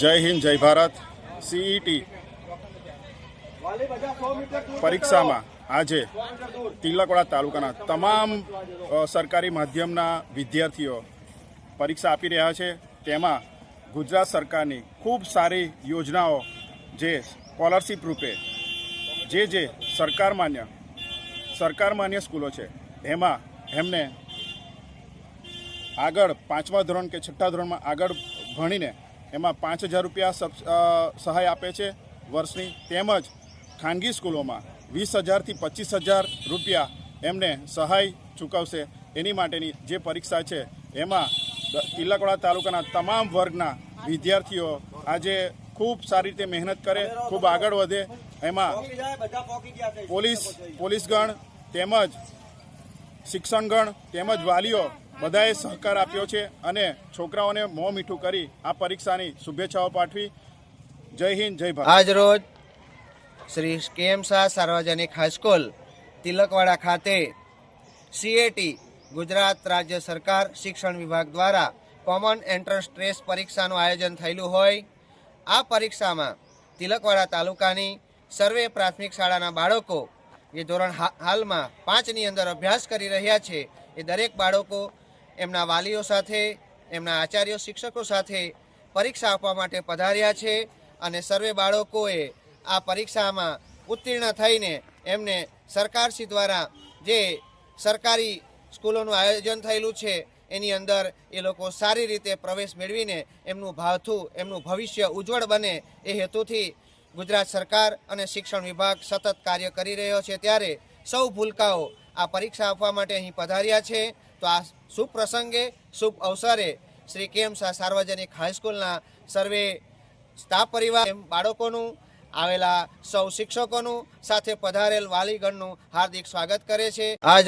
જય હિન્દ જય ભારત। સીઈટી પરીક્ષામાં આજે તિલકવાડા તાલુકાના તમામ સરકારી માધ્યમના વિદ્યાર્થીઓ પરીક્ષા આપી રહ્યા છે। તેમાં ગુજરાત સરકારની ખૂબ સારી યોજનાઓ જે સ્કોલરશીપ રૂપે જે સરકાર માન્ય સ્કૂલો છે એમાં એમને આગળ 5મા ધોરણ કે 6ઠ્ઠા ધોરણમાં આગળ ભણીને એમાં 5,000 રૂપિયા સહાય આપે છે વર્ષની। તેમજ ખાનગી સ્કૂલોમાં 20,000 થી 25,000 રૂપિયા એમને સહાય ચૂકવશે। એની માટેની જે પરીક્ષા છે એમાં તિલકવાડા તાલુકાના તમામ વર્ગના વિદ્યાર્થીઓ આજે ખૂબ સારી રીતે મહેનત કરે, ખૂબ આગળ વધે। એમાં પોલીસગણ તેમજ શિક્ષણગણ તેમજ વાલીઓ બધાએ સહકાર આપ્યો છે અને છોકરાઓને મોં મીઠું કરી આ પરીક્ષાની શુભેચ્છાઓ પાઠવી। જય હિન્દ જય ભારત। આજ રોજ શ્રી કેએમ શાહ સાર્વજનિક હાઈસ્કૂલ તિલકવાડા ખાતે સીએટી ગુજરાત રાજ્ય સરકાર શિક્ષણ વિભાગ દ્વારા કોમન એન્ટ્રન્સ ટેસ્ટ પરીક્ષાનું આયોજન થયેલું હોય આ પરીક્ષામાં તિલકવાડા તાલુકાની સર્વે પ્રાથમિક શાળાના બાળકો જે ધોરણ હાલમાં 5ની અંદર અભ્યાસ કરી રહ્યા છે એ દરેક બાળકો એમના વાલીઓ સાથે, એમના આચાર્યો શિક્ષકો સાથે પરીક્ષા આપવા માટે પધાર્યા છે અને સર્વે બાળકોએ આ પરીક્ષામાં ઉત્તીર્ણ થઈને એમને સરકારશ્રી દ્વારા જે સરકારી સ્કૂલોનું આયોજન થયેલું છે એની અંદર એ લોકો સારી રીતે પ્રવેશ મેળવીને એમનું ભાથું, એમનું ભવિષ્ય ઉજ્જવળ બને એ હેતુથી ગુજરાત સરકાર અને શિક્ષણ વિભાગ સતત કાર્ય કરી રહ્યો છે। ત્યારે સૌ ભૂલકાઓ આ પરીક્ષા આપવા માટે અહીં પધાર્યા છે। તો આ શુભ પ્રસંગે, શુભ અવસરે શ્રી કેએમ શાહ સાર્વજનિક હાઈસ્કૂલના સર્વે સ્ટાફ પરિવાર, બાળકોનું, આવેલા સૌ શિક્ષકોનું સાથે પધારેલ વાલીગણનું હાર્દિક સ્વાગત કરે છે। આજ